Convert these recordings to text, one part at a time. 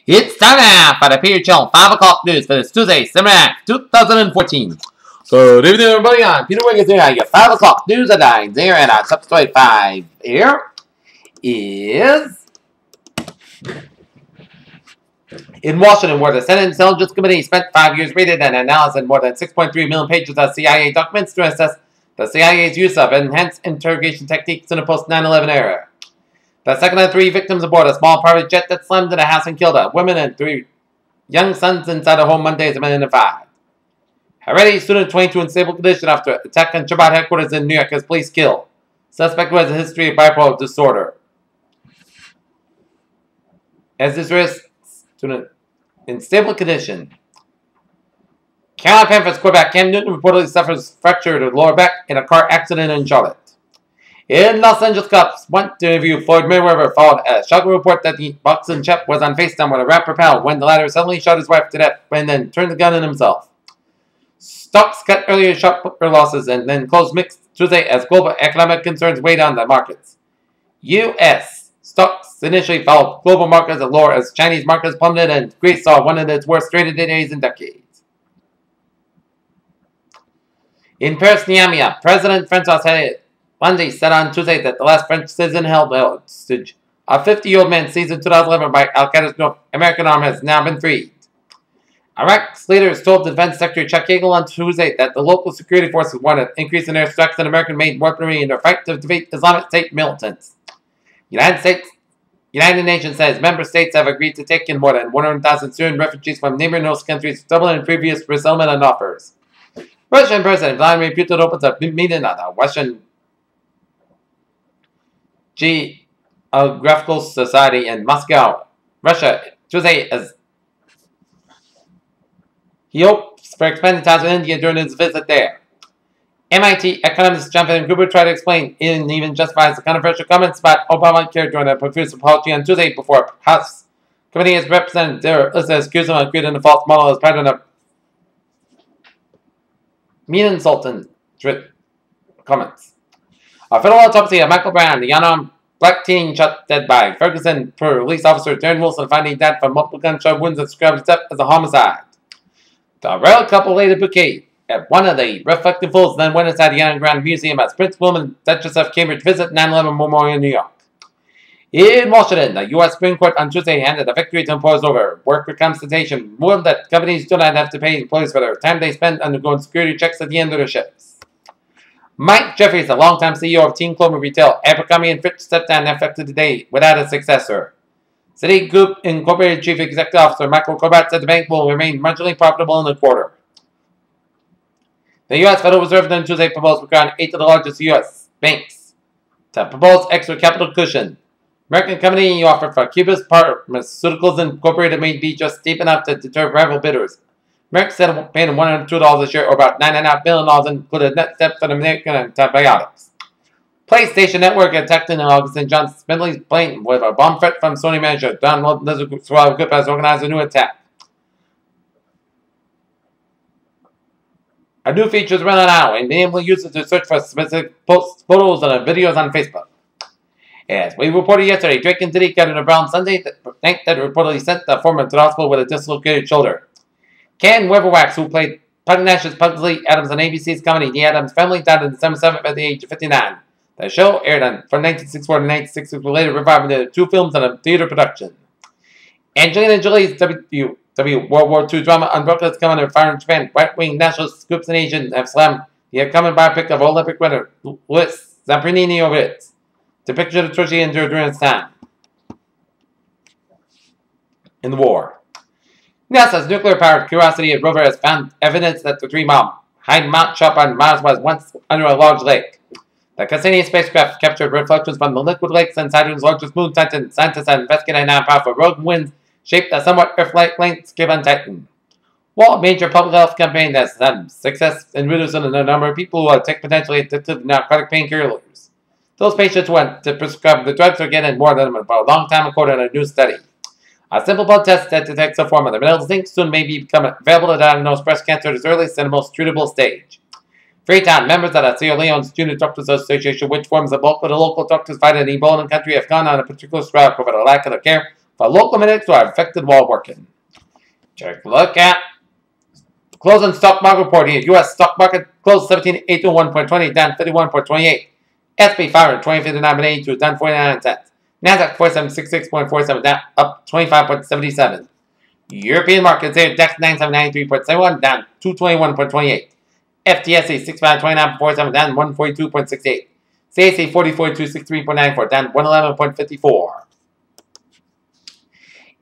It's time now for the PHL 5 o'clock news for this Tuesday, December 9th, 2014. Good evening, everybody. I'm Peter Wiggins here. I get 5 o'clock news at 9 there, and our top story 5 here is in Washington, where the Senate Intelligence Committee spent 5 years reading and analyzing more than 6.3 million pages of CIA documents to assess the CIA's use of enhanced interrogation techniques in the post-9/11 era. The second of 3 victims aboard a small private jet that slammed into a house and killed a woman and 3 young sons inside a home Monday has been identified. Already, student 22 in stable condition after attack on Shabbat headquarters in New York as police killed. Suspect who has a history of bipolar disorder. As this risk, student in stable condition. Carolina Panthers quarterback Cam Newton reportedly suffers fracture to the lower back in a car accident in Charlotte. In Los Angeles, cops went to interview Floyd Mayweather followed a shocking report that the boxing champ was on FaceTime with a rapper pal when the latter suddenly shot his wife to death and then turned the gun on himself. Stocks cut earlier sharp losses and then closed mixed Tuesday as global economic concerns weighed on the markets. U.S. stocks initially followed global markets at lower as Chinese markets plummeted and Greece saw one of its worst trading days in decades. In Paris, Niamey, President François Hollande said on Tuesday that the last French citizen held hostage, a 50-year-old man seized in 2011 by Al-Qaeda's North American arm, has now been freed. Iraq's leaders told Defense Secretary Chuck Hagel on Tuesday that the local security forces want an increase in airstrikes on American-made weaponry in their fight to defeat Islamic State militants. United Nations says member states have agreed to take in more than 100,000 Syrian refugees from neighboring host countries, doubling in previous resettlement offers. Russian President Vladimir Putin opens a meeting at the Russian Geographical Society in Moscow, Russia, Tuesday, as he hopes for expanded ties with India during his visit there. MIT economist Jonathan Gruber tried to explain and even justifies the controversial comments about Obamacare during a profuse apology on Tuesday before House Committee as Representative accused him of creating a false model as part of a mean insulting comments. A federal autopsy of Michael Brown, the unarmed black teen shot dead by Ferguson police officer Darren Wilson, finding dead from multiple gunshot wounds that described his death as a homicide. The royal couple laid a bouquet at one of the reflective fools, then went inside the Underground Museum as Prince William, Duchess of Cambridge visit 9/11 Memorial in New York. In Washington, the U.S. Supreme Court on Tuesday handed a victory to impose over worker compensation, ruled that companies do not have to pay employees for their time they spend undergoing security checks at the end of their shifts. Mike Jeffries, the longtime CEO of teen clothing retail Abercrombie & Fitch, stepped down effective today without a successor. Citigroup Incorporated Chief Executive Officer Michael Corbat said the bank will remain marginally profitable in the quarter. The U.S. Federal Reserve then Tuesday proposed to crown 8 of the largest U.S. banks to propose extra capital cushion. American company offered for Cuba's Pharmaceuticals Incorporated may be just steep enough to deter rival bidders. Merck said paying $102 a share, or about $9.5 billion, included net steps for the American antibiotics. PlayStation Network attacked in August and John Spindley's plane with a bomb threat from Sony manager Don Lizard Group has organized a new attack. A new feature is running out, enabling users to search for specific posts, photos, and videos on Facebook. As we reported yesterday, Drake and Diddy got in a Brown Sunday night that reportedly sent the former to the hospital with a dislocated shoulder. Ken Weatherwax, who played Putty Nash's Pugsley Adams on ABC's comedy The Addams Family, died on December 7th at the age of 59. The show aired from 1964 to 1966, was later revived into 2 films and a theater production. Angelina Jolie's World War II drama Unbroken is coming to fire in Japan. Right-wing nationalist groups in Asia have slammed the upcoming biopic of Olympic winner Louis Zamperini over it, to picture the torture he endured during his time in the war. NASA's nuclear-powered Curiosity rover has found evidence that the 3-mile high Mount Sharp on Mars was once under a large lake. The Cassini spacecraft captured reflections from the liquid lakes and Saturn's largest moon, Titan. Scientists have investigated now powerful rogue winds shaped a somewhat Earth-like landscape on Titan. While a major public health campaign has had success in reducing the number of people who take potentially addictive narcotic painkillers, those patients who want to prescribe the drugs are getting more of them for a long time, according to a new study. A simple blood test that detects a form of the mineral zinc soon may become available to diagnose breast cancer at its earliest and most treatable stage. Freetown members of the Sierra Leone's Junior Doctors Association, which forms the bulk of the local doctors fighting in Ebola country, have gone on a particular strike over the lack of care for local minutes are affected while working. Take a look at closing stock market report here. U.S. stock market closed 17,801.20, down 51.28. S&P 500, 2059.82, down 49 cents. NASDAQ 4766.47, down up 25.77. European markets here, DAX 9793.71, down 221.28. FTSE 6529.47, down 142.68. CAC 404263.94, down 111.54.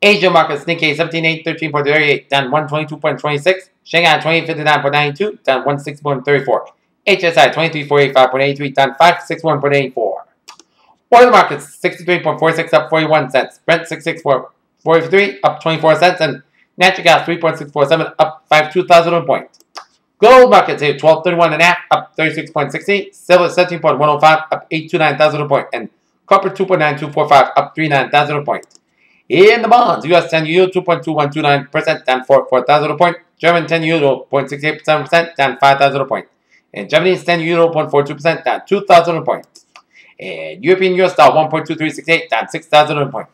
Asia markets, Nikkei 17813.38, down 122.26. Shanghai 2059.92, down 16.34. HSI 23485.83, down 561.84. Oil markets 63.46, up 41 cents. Brent 66.43, up 24 cents. And natural gas 3.647, up 52,000 points. Gold markets here 1231.5, up 36.60. Silver 17.105, up 829,000 points. And copper 2.9245, up 39,000 points. In the bonds, US 10 yield 2.2129%, down 4,000 points. German 10 euro 0.687%, down 5,000 points. And Japanese 10 euro 0.42%, down 2,000 points. And European US dollar 1.2368, down 6,000 points.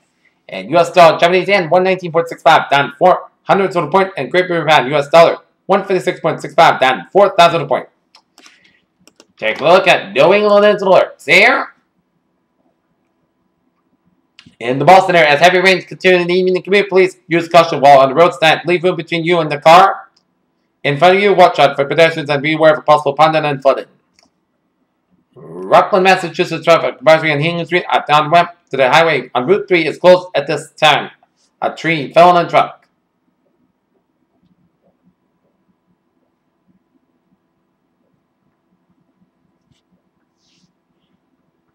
And US dollar Japanese yen 119.65, down 400 points. And Great Britain pound US dollar 156.65, down 4,000 points. Take a look at New England alerts here. In the Boston area, as heavy rains continue in the evening commute, please use caution while on the road. Stand, leave room between you and the car. In front of you, watch out for pedestrians and beware of possible ponding and flooding. Rockland, Massachusetts traffic advisory on Hingham Street at downwind to the highway on Route 3 is closed at this time. A tree fell on a truck.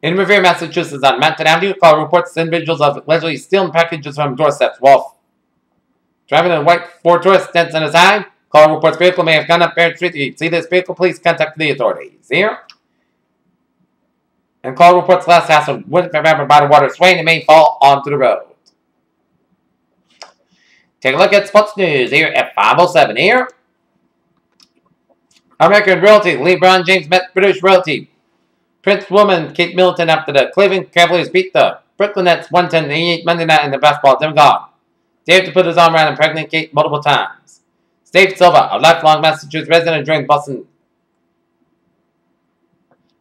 In Revere, Massachusetts, on Mountain Avenue, call reports individuals of allegedly stealing packages from doorsteps while driving a white Ford Taurus dents on the side. Call reports vehicle may have gone up Barrett Street. If you see this vehicle, please contact the authorities. Here. And call reports glass house of wood remember by the water swaying and may fall onto the road. Take a look at sports news here at 5:07 here. American Realty, LeBron James met British Realty Prince woman Kate Middleton after the Cleveland Cavaliers beat the Brooklyn Nets 110-88 Monday night in the basketball demigod. Dave to put his arm around a pregnant Kate multiple times. Dave Silva, a lifelong Massachusetts resident during Boston.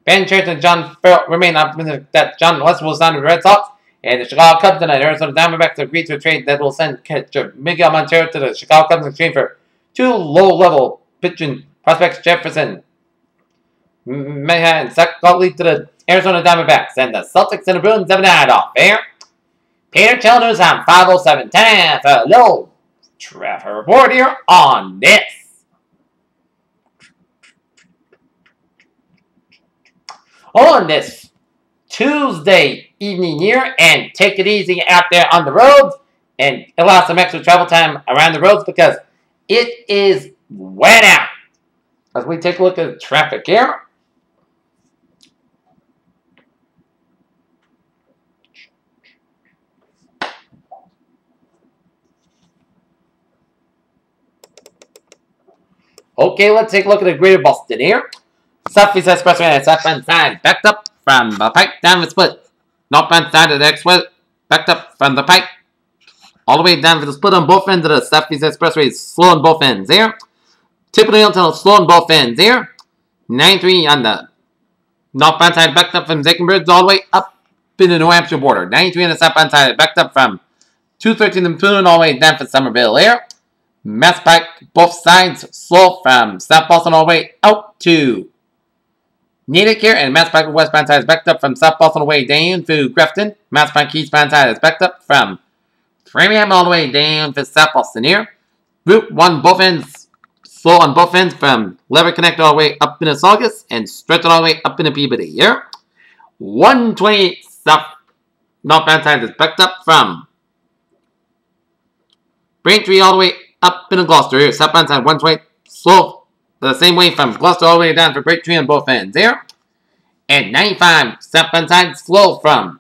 Ben Church and John Farrell remain optimistic that John Lester will sign with the Red Sox, and the Chicago Cubs tonight. Arizona Diamondbacks agreed to a trade that will send catcher Miguel Montero to the Chicago Cubs in exchange for two low-level pitching prospects Jefferson Mehan and Zach Gottlieb to the Arizona Diamondbacks, and the Celtics and the Bruins have an eye off there. Peter Childers on 5:07 time for a little traffic report here on this. On this Tuesday evening here, and take it easy out there on the roads, and allow some extra travel time around the roads because it is wet out. As we take a look at the traffic here. Okay, let's take a look at the Greater Boston here. Southeast Expressway on the southbound side, backed up from the Pike down the split. Northbound side of the expressway, backed up from the Pike all the way down to the split on both ends of the Southeast Expressway, slow on both ends here. Typically until slow on both ends here. 93 on the northbound side, backed up from Zackenbridge all the way up in the New Hampshire border. 93 on the southbound side, backed up from 213 and Plymouth all the way down to Somerville here. Mass Pike, both sides, slow from South Boston all the way out to Natick here. And Mass Pike westbound side is backed up from South Boston all the way down to Grafton. Mass Pike eastbound side is backed up from Framingham all the way down to South Boston here. Route 1, both ends, slow on both ends from Lever Connect all the way up into Saugus and stretch all the way up into Peabody here. 128 South northbound side is backed up from Braintree all the way up into Gloucester here. Southbound side 120 slow the same way from Gloucester all the way down for Braintree on both ends here. And 95 southbound side slow from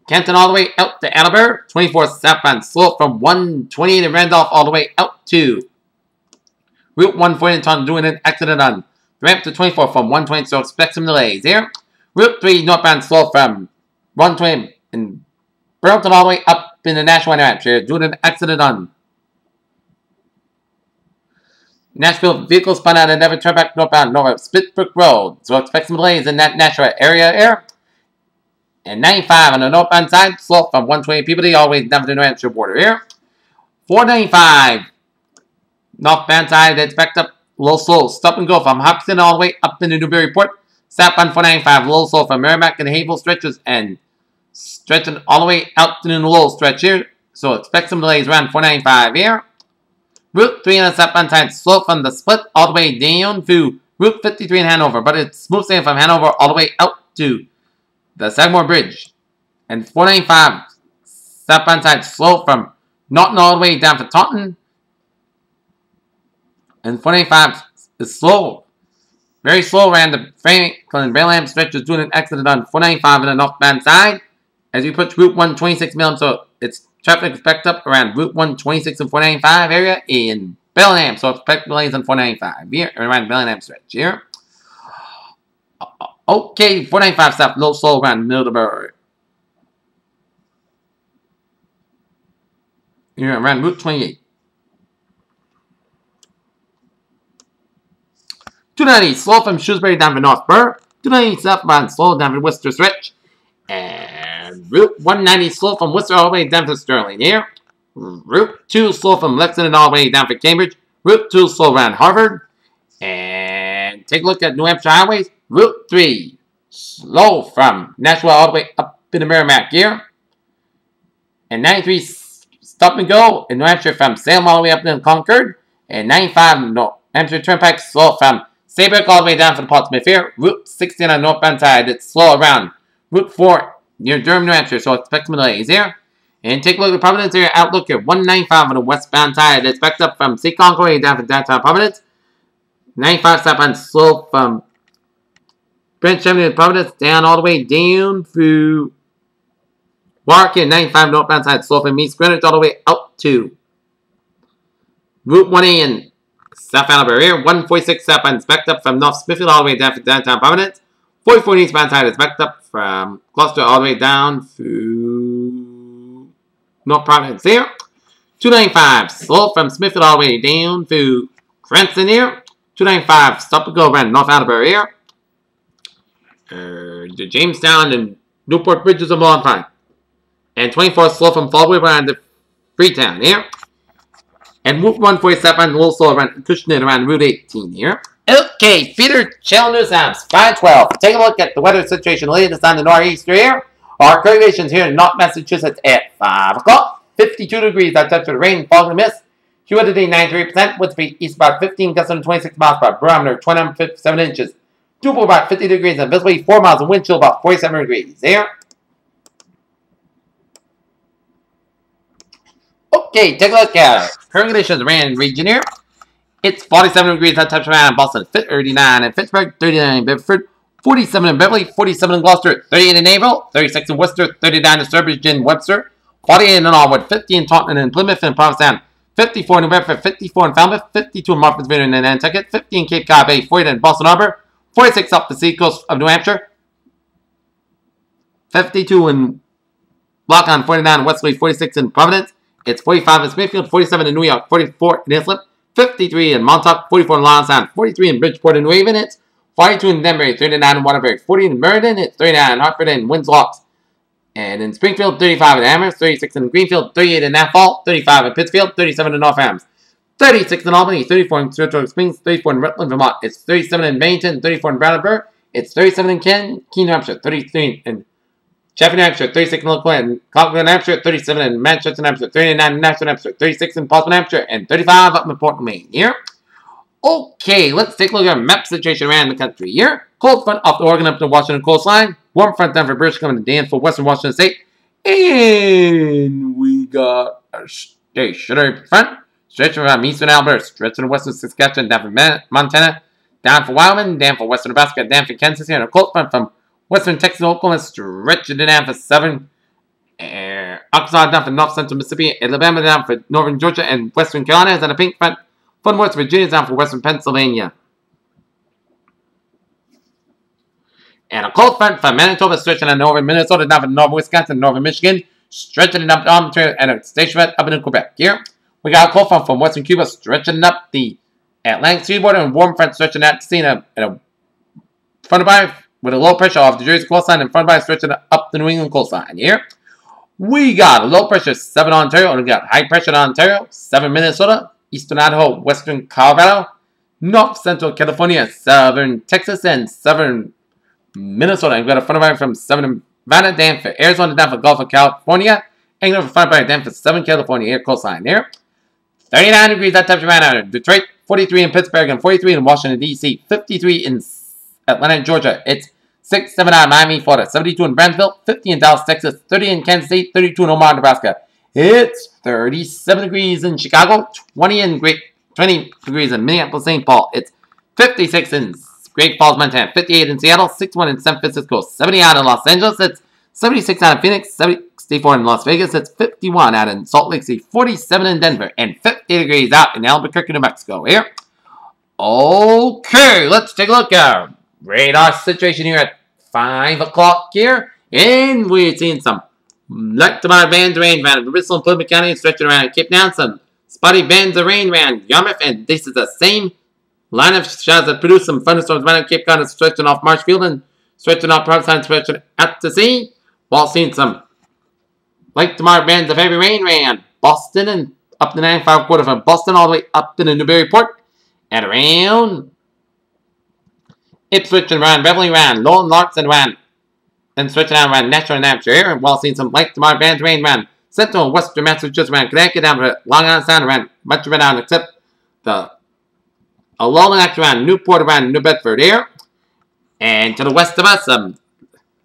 Kenton all the way out to Attleboro. 24 southbound slow from 128 in Randolph all the way out to Route 140 in Taunton, doing an accident on the ramp to 24 from 120, so expect some delays here. Route 3 northbound slow from 120 in Burlington all the way up in the Nashua, New Hampshire, due to an accident on Nashville. Vehicle spun out and never turned back northbound north of Spitbrook Road. So expect some delays in that Nashua area here. And 95 on the northbound side, slow from 120 Peabody all the way down to the New Hampshire border here. 495 northbound side, that's backed up a little slow. Stop and go from Hopkins all the way up into Newburyport. Stop on 495, a little slow from Merrimack and Havel stretches and stretching all the way out to the little stretch here. So expect some delays around 495 here. Route 3 on the southbound side, slow from the split all the way down to Route 53 in Hanover. But it's smooth sailing from Hanover all the way out to the Sagamore Bridge. And 495 southbound side, slow from Norton all the way down to Taunton. And 495 is slow. Very slow around the Franklin Bellingham stretch is doing an accident on 495 on the northbound side. As we approach Route 126 Milton, so it's traffic is backed up around Route 126 and 495 area in Bellingham. So expect delays on 495 here, around Bellingham stretch here. Okay, 495 south, a little slow around Middlebury. Here around Route 28. 290 slow from Shrewsbury down to Northborough. 290 southbound slow down to Worcester stretch. And Route 190 slow from Worcester all the way down to Sterling here. Route 2 slow from Lexington all the way down to Cambridge. Route 2 slow around Harvard. And take a look at New Hampshire highways. Route 3 slow from Nashua all the way up into Merrimack here. And 93 stop and go in New Hampshire from Salem all the way up to Concord. And 95 New Hampshire Turnpike slow from Saybrook all the way down to the Portsmouth here. Route 16 on the northbound side, it's slow around Route 4 near Durham, New Hampshire, so expect some delays here. And take a look at Providence here, outlook here. 195 on the westbound side, it's backed up from Seekonk all the way down to downtown Providence. 95 southbound slow from Branch Avenue to Providence down all the way down through Warwick here. 95 northbound side slow from East Greenwich all the way out to Route 1A and South Attleboro here. 146 southbound is backed up from North Smithfield all the way down to downtown Providence. 44 eastbound side is backed up from Gloucester all the way down to North Providence here. 295 slow from Smithfield all the way down to Cranston here. 295 stop and go around North Attleboro here. The Jamestown and Newport bridges are modified. And 24 slow from Fallbridge around to Freetown here. And Route 147 a little slow around Cushnet around Route 18 here. Okay, Peter Channel News House 512. Take a look at the weather situation latest on the northeast here. Our current conditions here in North Massachusetts at 5 o'clock. 52 degrees outside for the rain, fog, and mist. Humidity 93%. Wind speed east about 15, gusts 26 miles per hour. Barometer 27 inches. Doable about 50 degrees and visibility 4 miles and wind chill about 47 degrees here. Okay, take a look at current conditions around region here. It's 47 degrees at touch around Boston, 39 in Pittsburgh, 39 in Bedford, 47 in Beverly, 47 in Gloucester, 38 in Naval, 36 in Worcester, 39 in Sturbridge and Webster, 48 in Norwood, 50 in Taunton and Plymouth and Provincetown, 54 in New Bedford, 54 in Falmouth, 52 in Martha's Vineyard and Nantucket, 50 in Cape Cod Bay, 40 in Boston Harbor, 46 off the seacoast of New Hampshire, 52 in Lockon, 49 in Wesley, 46 in Providence. It's 45 in Smithfield, 47 in New York, 44 in Islip, 53 in Montauk, 44 in Lansdowne, 43 in Bridgeport and New Haven, it's 42 in Denbury, 39 in Waterbury, 40 in Meriden, it's 39 in Hartford and Winslow. And in Springfield, 35 in Amherst, 36 in Greenfield, 38 in Athol, 35 in Pittsfield, 37 in Northams, 36 in Albany, 34 in Saratoga Springs, 34 in Rutland, Vermont, it's 37 in Bennington, 34 in Brattleboro, it's 37 in Keene, New Hampshire, 33 in Sheffield, New Hampshire, 36 in Concord, New Hampshire, 37 in Manchester, New Hampshire, 39 in Nashville, New Hampshire, 36 in Portsmouth, New Hampshire, and 35 up in Portland, Maine here. Okay, let's take a look at our map situation around the country here. Cold front off the Oregon up to Washington coastline. Warm front down for British coming to Danville, Western Washington State. And we got our stationary front stretching from eastern Alberta, stretching to western Saskatchewan, down for Montana, down for Wyoming, down for western Nebraska, down for Kansas here. And a cold front from western Texas, Oklahoma, stretching it down for southern Arkansas, down for north central Mississippi, Alabama down for northern Georgia and western Carolina, and a pink front from West Virginia down for western Pennsylvania. And a cold front from Manitoba stretching on northern Minnesota, down for northern Wisconsin, northern Michigan, stretching it up on the and a station up in Quebec here. We got a cold front from western Cuba, stretching up the Atlantic seaboard, and warm front stretching out to sea in a front of by with a low pressure off the Jersey coastline and front by stretching up the New England coastline here. We got a low pressure 7 on Ontario, and we got high pressure on Ontario, 7 Minnesota, eastern Idaho, western Colorado, north central California, southern Texas, and southern Minnesota. And we got a front of by from 7 Nevada, down for Arizona, down for Gulf of California, and we got a front by down for 7 California air coastline here. 39 degrees that temperature right now in Detroit, 43 in Pittsburgh, and 43 in Washington, D.C., 53 in Atlanta, Georgia. It's 679 Miami, Florida, 72 in Brownsville, 50 in Dallas, Texas, 30 in Kansas State, 32 in Omaha, Nebraska. It's 37 degrees in Chicago, 20 degrees in Minneapolis, St. Paul. It's 56 in Great Falls, Montana, 58 in Seattle, 61 in San Francisco, 70 out in Los Angeles. It's 76 out in Phoenix, 64 in Las Vegas. It's 51 out in Salt Lake City, 47 in Denver, and 50 degrees out in Albuquerque, New Mexico here. Okay, let's take a look at our radar situation here at 5 o'clock here. And we're seeing some light to moderate bands of rain around Bristol and Plymouth County, stretching around Cape Town. Some spotty bands of rain around Yarmouth, and this is the same line of showers that produce some thunderstorms around Cape Cod, stretching off Marshfield and stretching off Provincetown, stretching out to sea. While seeing some light to moderate bands of heavy rain around Boston and up the 95 quarter from Boston all the way up to the Newburyport and around Ipswich and around Beverly, around Lowell, Larks, and around and stretching out around Nashua and Hampshire here, while seeing some light to moderate bands of rain around central and western Massachusetts, around Connecticut, down to Long Island Sound, around much of it down except a lull act around Newport, around New Bedford here. And to the west of us, some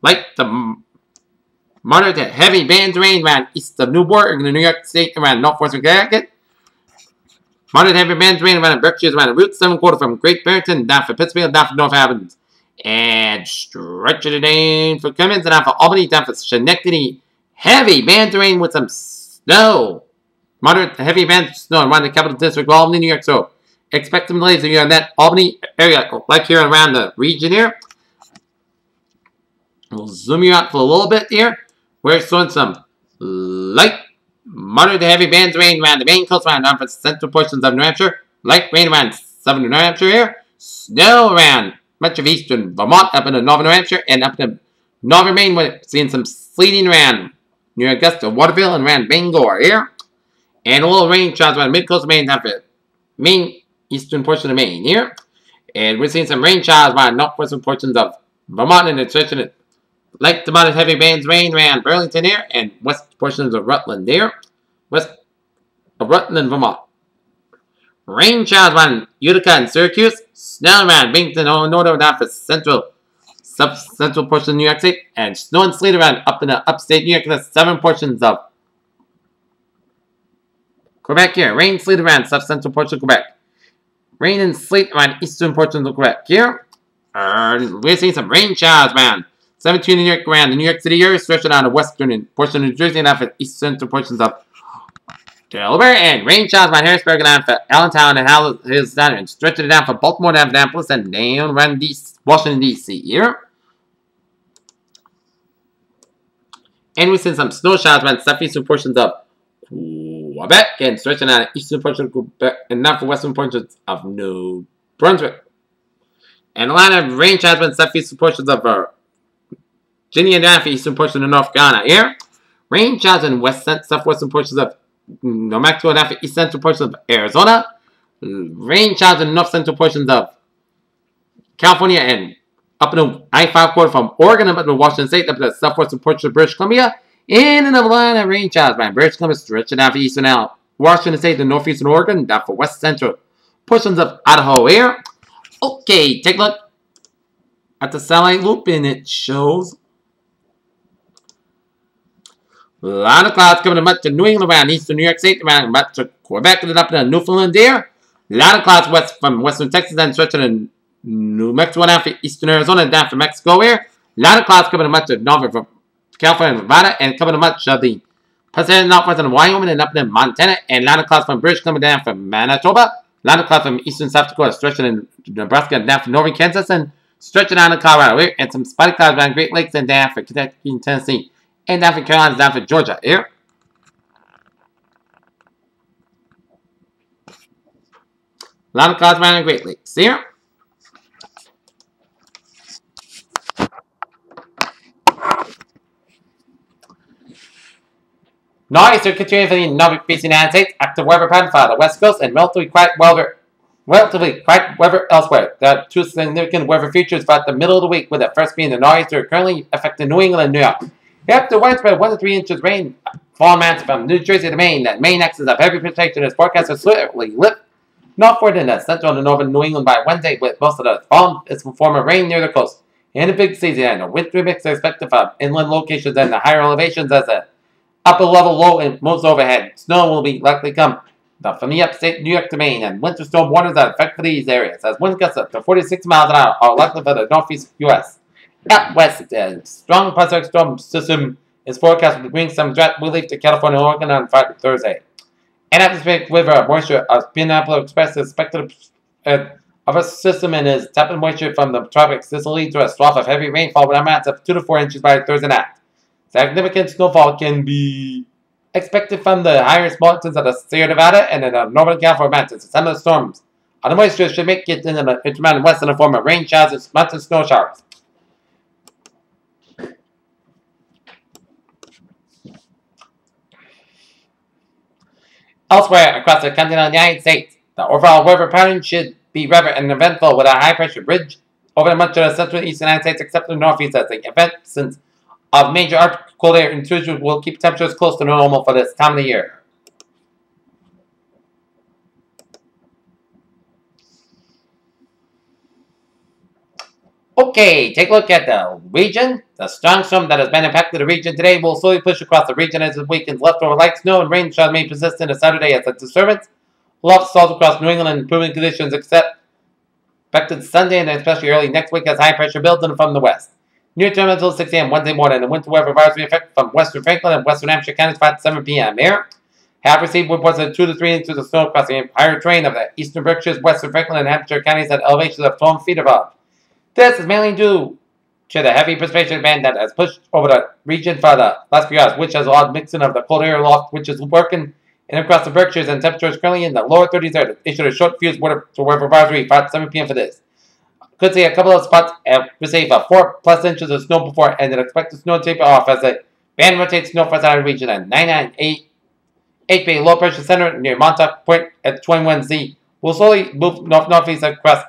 light to moderate to heavy bands of rain around east of Newport, in the New York State, around northwestern Connecticut. Moderate heavy bands of rain around Berkshire, around Route 7 quarter from Great Barrington, down for Pittsfield, down for North Haven. And stretching it down for Cummins, and down for Albany, down for Schenectady. Heavy bands of rain with some snow. Moderate to heavy bands of snow around the capital district of Albany, New York. So expect some delays in that Albany area, like here around the region here. We'll zoom you out for a little bit here. We're showing some light, moderate to heavy bands of rain around the Maine coast, around down for central portions of New Hampshire. Light rain around southern New Hampshire here. Snow around much of eastern Vermont, up into northern New Hampshire, and up to northern Maine. We're seeing some sleeting around near Augusta, Waterville, and around Bangor here. And a little rain showers around mid-coast of Maine, down for Maine, eastern portion of Maine here. And we're seeing some rain showers around northwestern portions of Vermont, and it's stretching it light to moderate heavy bands rain around Burlington here, and west portions of Rutland here. West of Rutland, Vermont. Rain showers around Utica and Syracuse. Snow around Binghamton, Illinois, down for central portions of New York State. And snow and sleet around up in the upstate New York, and the 7 portions of Quebec here. Rain, sleet around central portions of Quebec. Rain and sleet around eastern portions of Quebec here. We're seeing some rain showers around 17 in New York, around the New York City area, stretching down the western portion of New Jersey, and down for east central portions of Delaware. And rain showers around Harrisburg, and down for Allentown and Hills down, and stretching it down for Baltimore, down for Annapolis, and down around Washington, D.C. here. And we're seeing some snow showers around southeastern portions of Quebec, and stretching out eastern portions of Quebec, and down for western portions of New Brunswick. And a lot of rain showers around southeastern portions of Virginia, and down for eastern portions of North Carolina here. Rain showers in southwestern portions of New Mexico, down for east central portions of Arizona. Rain showers in north central portions of California, and up in the I-5 quarter from Oregon, up to Washington State, up to the southwestern portions of British Columbia. And another line of rain showers around British Columbia, stretching down for eastern Washington State to northeastern Oregon, down for west central portions of Idaho here. Okay, take a look at the satellite loop, and it shows a lot of clouds coming much to New England, around eastern New York State, around much to Quebec, and up to Newfoundland there. A lot of clouds west from western Texas, and stretching to New Mexico, down for eastern Arizona, and down for Mexico here. A lot of clouds coming much to northern from California and Nevada, and coming much of the Pacific Northwest and Wyoming, and up to Montana. And a lot of clouds from British Columbia, down from Manitoba. A lot of clouds from eastern South Dakota, stretching in Nebraska, and down from northern Kansas, and stretching down to Colorado here. And some spotty clouds around Great Lakes, and down for Kentucky and Tennessee. And down for Carolina, down for Georgia. Here. A lot of cards around the Great Lakes. Here. Nor'easter continuing for the Northeast United States. Active weather pattern for the West Coast and relatively quiet weather elsewhere. There are two significant weather features throughout the middle of the week, with the first being the nor'easter currently affecting New England and New York. After widespread 1 to 3 inches rain fall amounts from New Jersey to Maine, that main axis of heavy precipitation is forecast to swiftly lift northward in the central and northern New England by Wednesday, with most of the fall is in form of rain near the coast. In the big season, and a wintry mix is expected from inland locations and the higher elevations as the upper level low and moves overhead. Snow will be likely come from the upstate New York to Maine, and winter storm warnings are affected these areas, as winds gusts up to 46 miles an hour are likely for the northeast U.S. Out west, a strong Pacific storm system is forecast to bring some drought relief to California and Oregon on Friday, Thursday. An atmospheric river of moisture of Pineapple Express is expected of a system and is tapping moisture from the tropics. This will lead to a swath of heavy rainfall with amounts of 2 to 4 inches by Thursday night. Significant snowfall can be expected from the highest mountains of the Sierra Nevada and in the northern California mountains. Some of the storms on the moisture should make it into the intermountain west in the form of rain showers and mountain snow showers. Elsewhere across the continental United States, the overall weather pattern should be rather uneventful, with a high-pressure ridge over much of the central and eastern United States except the northeast, as the absence of major Arctic cold air intrusion will keep temperatures close to normal for this time of the year. Okay, take a look at the region. The strong storm that has been impacting the region today will slowly push across the region as it weakens. Leftover light snow and rain shall remain persistent on Saturday as a disturbance will also salt across New England, improving conditions except expected Sunday and especially early next week as high pressure builds in from the west. Near term until 6 a.m. Wednesday morning, the winter weather advisory effect from western Franklin and western Hampshire counties 5 to 7 p.m. Here, have received reports of 2 to 3 inches of snow across the entire terrain of the eastern Berkshires, western Franklin, and Hampshire counties at elevations of 12 feet above. This is mainly due to the heavy precipitation band that has pushed over the region for the last few hours, which has allowed mixing of the cold air aloft, which is working in across the Berkshires, and temperatures currently in the lower 30s there. Issued a short fuse weather advisory 5 to 7 p.m. for this. Could see a couple of spots receive 4+ inches of snow before, and then expect the snow to taper off as the band rotates northwest out of the region at 998 HPA low pressure center near Montauk Point at 21Z. Will slowly move northeast across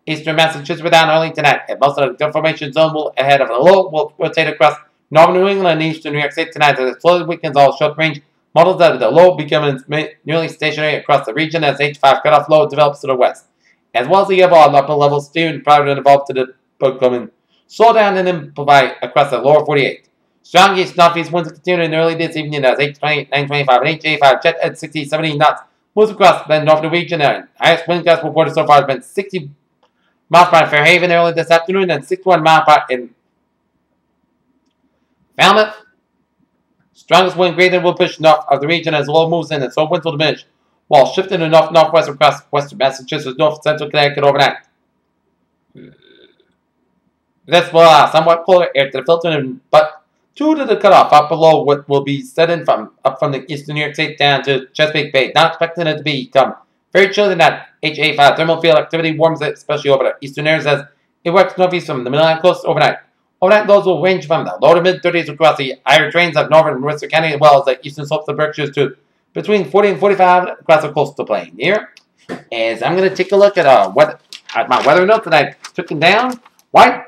eastern Massachusetts down early tonight, and most of the deformation zone will ahead of the low will rotate across northern New England and eastern New York State tonight as it slowly weakens all short range models of the low becoming nearly stationary across the region as H5 cutoff low develops to the west, as well as the overall upper level steering prior to evolve to the becoming slow down and improvise across the lower 48. Strong east northeast winds continue in early this evening as H20, 925 and HA5 jet at 60, 70 knots moves across the northern region, and highest wind gust reported so far has been 60 miles per hour in Fairhaven early this afternoon and 61 miles per hour in Falmouth. Strongest wind greater will push north of the region as the low moves in, and so winds will diminish, while shifting to north-northwest across western Massachusetts, north-central Connecticut overnight. This will allow somewhat colder air to filter in, but due to the cutoff up below what will be set in from the eastern New York State down to Chesapeake Bay, not expecting it to become very chilly in that HA5 thermal field activity warms it, especially over the eastern areas as it works northeast from the Midland coast overnight. Overnight lows will range from the low to mid-30s across the higher terrains of northern and western County, as well as the eastern slopes of the Berkshires to between 40 and 45 across the coastal plain. Here is I'm going to take a look at my weather notes that I took them down. White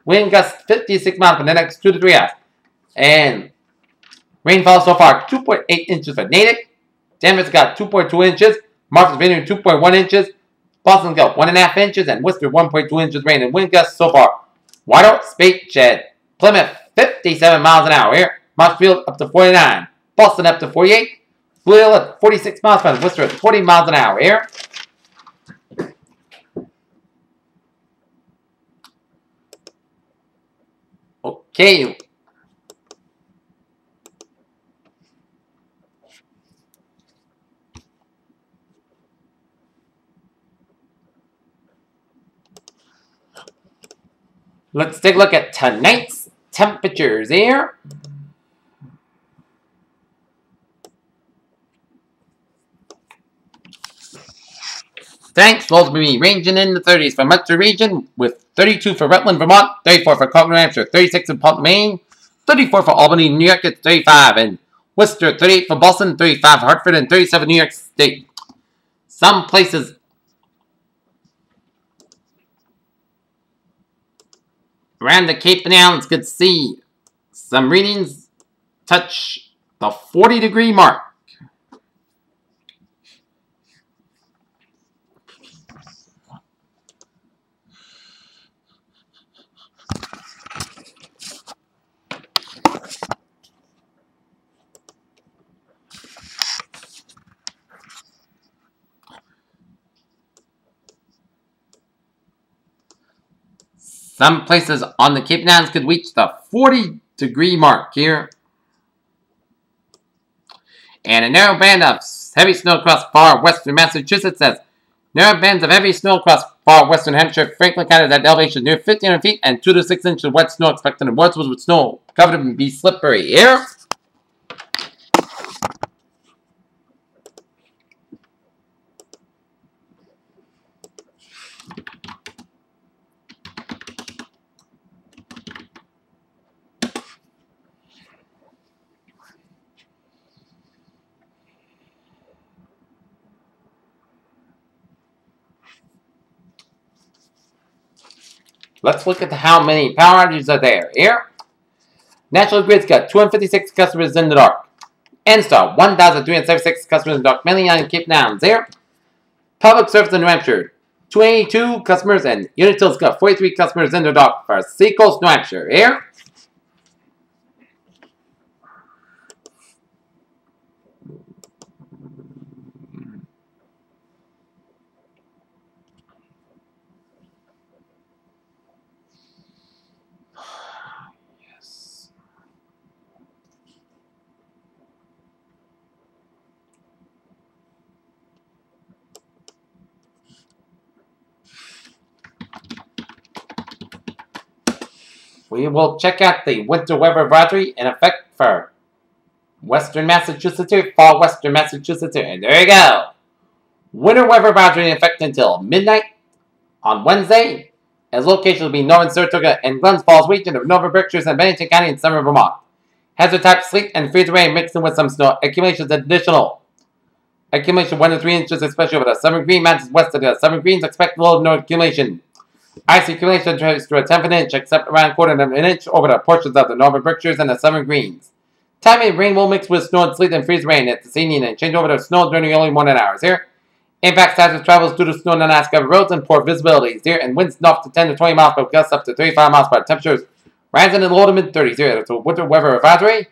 wind gusts 56 miles for the next 2 to 3 hours, and rainfall so far 2.8 inches for Natick. Denver's got 2.2 inches. Martha's Vineyard 2.1 inches. Boston's got 1.5 inches. And Worcester 1.2 inches rain and wind gusts so far. White Oak, Spate, Shed, Plymouth 57 miles an hour here. Marshfield up to 49. Boston up to 48. Blue Hill at 46 miles per hour. Worcester at 40 miles an hour here. Okay. Let's take a look at tonight's temperatures here. Thanks, lows will be ranging in the 30s for Metro region, with 32 for Rutland, Vermont, 34 for Concord, New Hampshire, 36 in Portland, Maine, 34 for Albany, New York at 35, and Worcester, 38 for Boston, 35 for Hartford, and 37 New York State. Some places around the Cape and Islands could see some readings touch the 40-degree mark. Some places on the Cape and Islands could reach the 40-degree mark here. And a narrow band of heavy snow across far western Massachusetts says narrow bands of heavy snow across far western Hampshire, Franklin County at elevation near 1,500 feet, and 2 to 6 inches of wet snow expected in Wordsworth with snow covered and be slippery here. Let's look at how many power outages are there. Here, National Grid's got 256 customers in the dark. Enstar, 1,376 customers in the dark, mainly on Cape and Islands. Here, Public Service in New Hampshire, 282 customers, and Unitil's got 43 customers in the dark for Seacoast, New Hampshire. Here, we will check out the winter weather advisory in effect for western Massachusetts here, far western Massachusetts here. And there you go. Winter weather advisory in effect until midnight on Wednesday, as locations will be Northern Saratoga and Glens Falls region of Nova Berkshires and Bennington County in summer Vermont. Hazard type sleet and freeze rain mixed in with some snow. Accumulations additional. Accumulation 1 to 3 inches, especially over the Southern Green Mountains west of the Southern Greens. Expect low no accumulation. Ice accumulation to a 1/10 of an inch, except around a 1/4 of an inch over the portions of the Northern Berkshires and the Southern Greens. Timing rain will mix with snow and sleet and freeze rain at the evening and change over to snow during the early morning hours here. Impact hazard travels due to snow on Alaska roads and poor visibilities here, and winds north to 10 to 20 miles per gusts up to 35 miles per hour. Temperatures rising in the low to mid 30s here. So winter weather advisory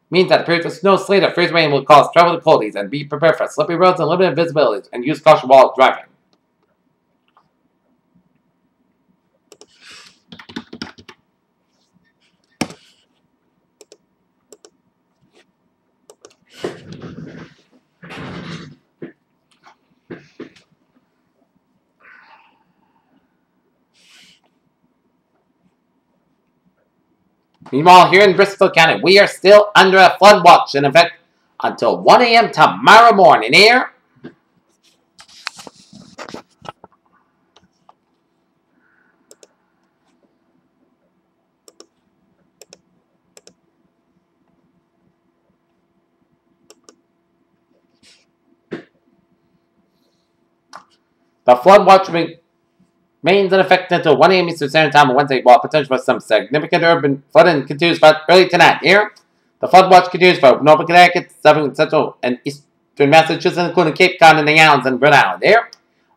means that periods of snow, sleet, or freeze rain will cause travel difficulties, and be prepared for slippery roads and limited visibilities, and use caution while driving. Meanwhile, here in Bristol County, we are still under a flood watch in effect until 1 a.m. tomorrow morning here. The flood watch remains in effect until 1 a.m. Eastern Standard Time on Wednesday, while potential for some significant urban flooding continues for early tonight. Here, the flood watch continues for Northern Connecticut, Southern, Central, and Eastern Massachusetts, including Cape Cod and the Islands and Rhode Island. Here,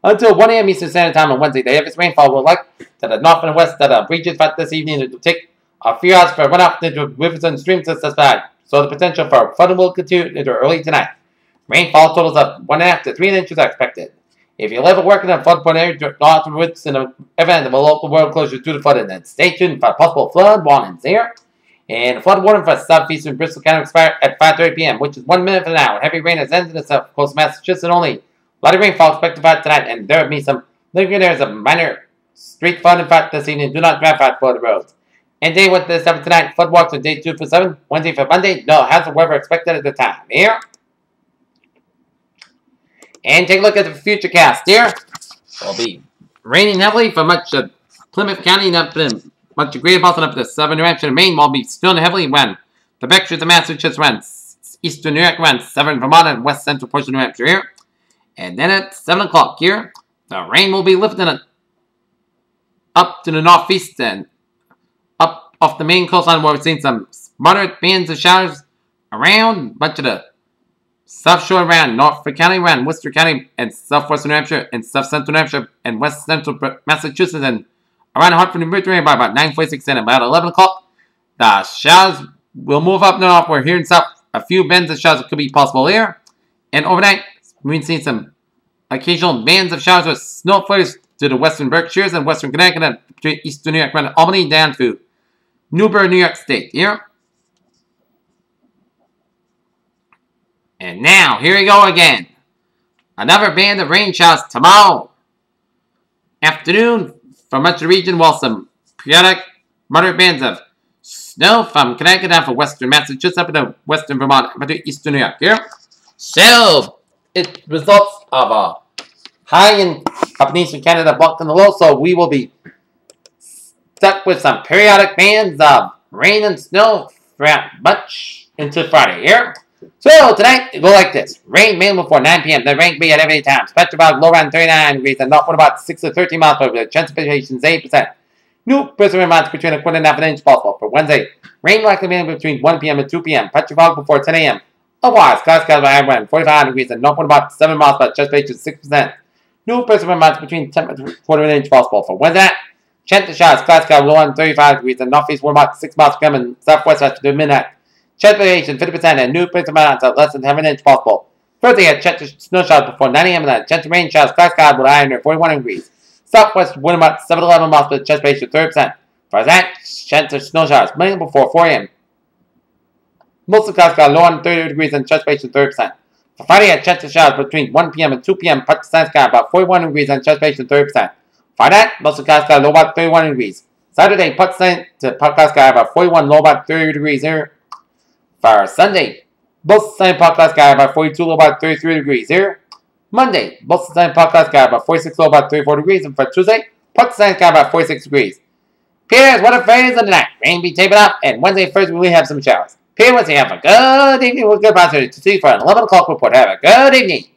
until 1 a.m. Eastern Standard Time on Wednesday, the heaviest rainfall will like to the north and west that reaches back this evening. It will take a few hours for runoff into rivers and streams to subside, so the potential for flooding will continue into early tonight. Rainfall totals of 1.5 to 3 inches are expected. If you live or work in a floodplain area, do not risk in the event of a local road closure due to flooding. Then stay tuned for possible flood warnings here. And flood warning for southeastern Bristol County expire at 5:30 p.m., which is 1 minute from now. Heavy rain has ended in the south coast of Massachusetts, and only light rainfall expected for tonight. And there will be some lingering areas of minor street flooding this evening. Do not drive out flooded roads. And day with the 7 tonight, flood walks on day 2 for 7. Wednesday for Monday, no hazard weather expected at the time. Here. And take a look at the future cast here. It'll be raining heavily for much of Plymouth County and up to much of Greater Boston up to southern New Hampshire and Maine. Will be snowing heavily when the Berkshires and Massachusetts runs eastern New York runs southern Vermont and west central portion of New Hampshire here. And then at 7 o'clock here, the rain will be lifting up to the northeast and up off the main coastline where we're seeing some moderate bands of showers around much of the South Shore around Norfolk County, around Worcester County, and southwestern New Hampshire, and south central New Hampshire, and west central Massachusetts, and around Hartford and Bridgeway by about 9:46 and about 11 o'clock. The showers will move up north. We're hearing a few bands of showers could be possible here. And overnight, we've seen some occasional bands of showers with snow flurries to the western Berkshires and western Connecticut and between eastern New York, around Albany down to Newbury, New York State here. And now, here we go again. Another band of rain showers tomorrow afternoon for much of the region, while some periodic moderate bands of snow from Connecticut down for western Massachusetts up into western Vermont up to eastern New York here. So, it results of a high in up in eastern Canada blocked in the low, so we will be stuck with some periodic bands of rain and snow throughout much into Friday here. So tonight, it will go like this. Rain mainly before 9 p.m. The rain can be at every time. Spectrum about low around 39 degrees and north about 6 to 13 miles per hour. Chance of precipitation is 8%. New precipitation amounts between a quarter and half an inch possible. For Wednesday, rain likely between 1 p.m. and 2 p.m. Patchy fog before 10 a.m. Otherwise, clouds by around 45 degrees and north about 7 miles per hour. Chance of precipitation is 6%. New precipitation amounts between 10 and quarter of an inch possible. For Wednesday, chance of showers, clouds low on 35 degrees and northeast wind about 6 miles per hour and southwest after midnight. Chance precipitation 50% and new precipitation amounts of less than half an inch possible. Thursday, a chance of snow showers before 9 a.m. and a chance of rain showers, clouds with high under 41 degrees. Southwest wind about 7 to 11 miles per hour, chance precipitation 30%. For that, chance of snow showers mainly before 4 a.m. Most of the clouds low on 30 degrees and chance precipitation 30%. For Friday, a chance of showers between 1 p.m. and 2 p.m. Part the sky about 41 degrees and chance precipitation 30%. For that, most of the clouds low about 31 degrees. Saturday, part the sky about 41, low about 30 degrees here. For Sunday, both the same podcast sky about 42, low about 33 degrees here. Monday, both the same podcast sky about 46, low about 34 degrees. And for Tuesday, part the same sky about 46 degrees. Here's what it phrase of the night. Rain be taping up, and Wednesday first we will have some showers. Here, Wednesday, have a good evening with good possibility to see for an 11 o'clock report. Have a good evening.